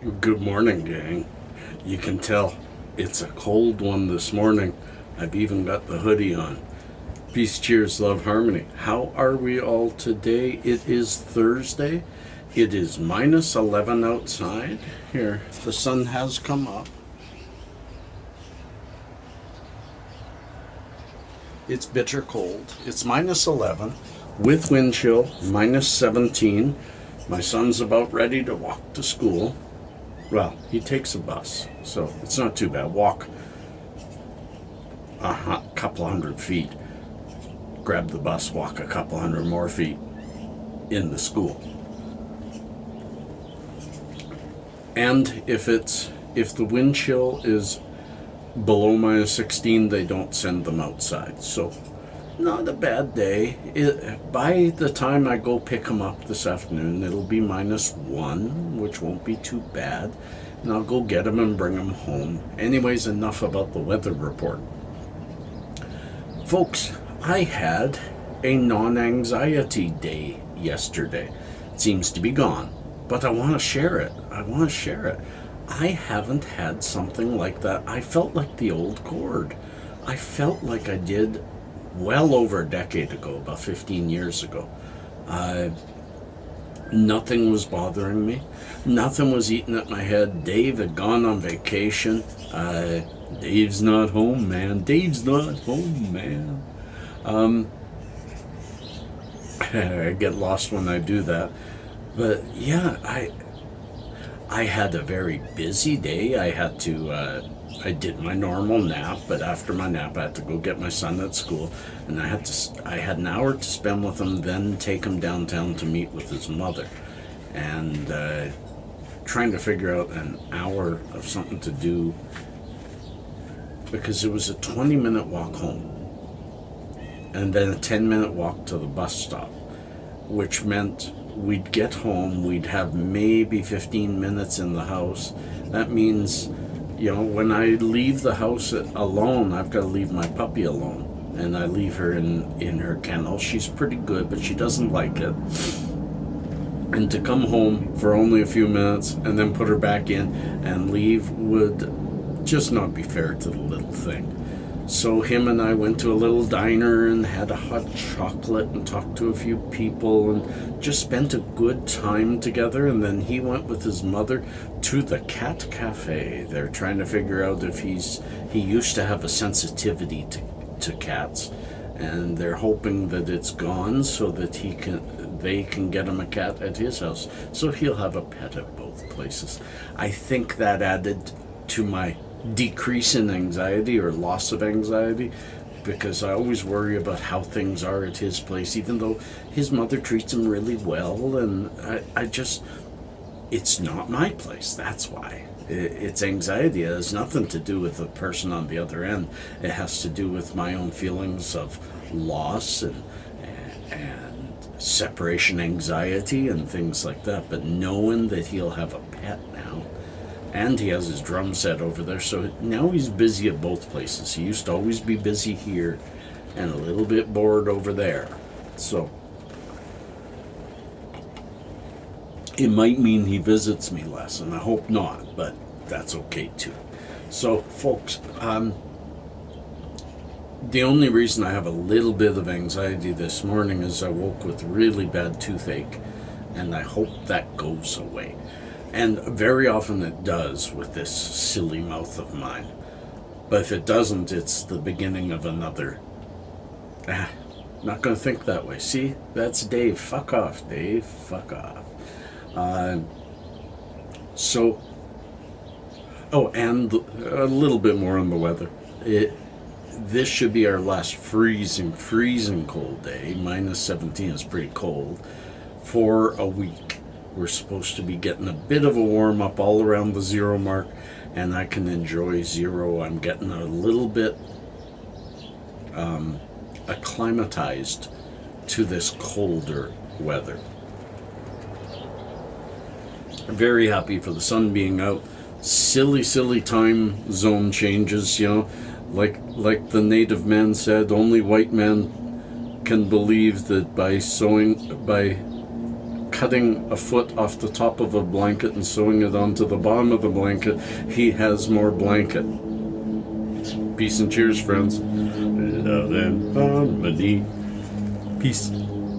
Good morning, gang. You can tell it's a cold one this morning. I've even got the hoodie on. Peace, cheers, love, harmony. How are we all today? It is Thursday. It is minus 11 outside. Here, the sun has come up. It's bitter cold. It's minus 11 with wind chill, minus 17. My son's about ready to walk to school. Well, he takes a bus, so it's not too bad. Walk a couple hundred feet, grab the bus, walk a couple hundred more feet in the school. And if the wind chill is below minus 16, they don't send them outside. So not a bad day. By the time I go pick him up this afternoon, it'll be minus 1, which won't be too bad. And I'll go get him and bring him home. Anyways, enough about the weather report. Folks, I had a non-anxiety day yesterday. It seems to be gone, but I want to share it. I haven't had something like that. I felt like the old Cord. I felt like I did well over a decade ago, about 15 years ago. Nothing was bothering me. Nothing was eating at my head. Dave had gone on vacation. Dave's not home, man. I get lost when I do that. But yeah, I had a very busy day. I did my normal nap, but after my nap I had to go get my son at school, and I had an hour to spend with him, then take him downtown to meet with his mother, and trying to figure out an hour of something to do, because it was a 20-minute walk home and then a 10-minute walk to the bus stop, which meant we'd get home, we'd have maybe 15 minutes in the house. That means, when I leave the house alone, I've got to leave my puppy alone. And I leave her in her kennel. She's pretty good, but she doesn't like it. And to come home for only a few minutes and then put her back in and leave would just not be fair to the little thing. So him and I went to a little diner and had a hot chocolate and talked to a few people and just spent a good time together. And then he went with his mother to the cat cafe. They're trying to figure out if he used to have a sensitivity to cats, and they're hoping that it's gone so that they can get him a cat at his house, so he'll have a pet at both places. I think that added to my decrease in anxiety or loss of anxiety, because I always worry about how things are at his place, even though his mother treats him really well, and it's not my place. That's why. It's anxiety. It has nothing to do with the person on the other end. It has to do with my own feelings of loss and separation anxiety and things like that. But knowing that he'll have a pet now, and he has his drum set over there, so now he's busy at both places. He used to always be busy here and a little bit bored over there. So it might mean he visits me less, and I hope not, but that's okay too. So folks, the only reason I have a little bit of anxiety this morning is I woke with really bad toothache, and I hope that goes away. And very often it does with this silly mouth of mine. But if it doesn't, it's the beginning of another. Not going to think that way. See, that's Dave. Fuck off, Dave. Fuck off. And a little bit more on the weather. This should be our last freezing cold day. Minus 17 is pretty cold. For a week. We're supposed to be getting a bit of a warm up all around the 0 mark, and I can enjoy 0. I'm getting a little bit acclimatized to this colder weather. I'm very happy for the sun being out. Silly time zone changes, like the native man said, only white men can believe that by cutting a foot off the top of a blanket and sewing it onto the bottom of the blanket, he has more blanket. Peace and cheers, friends. Love and harmony. Peace.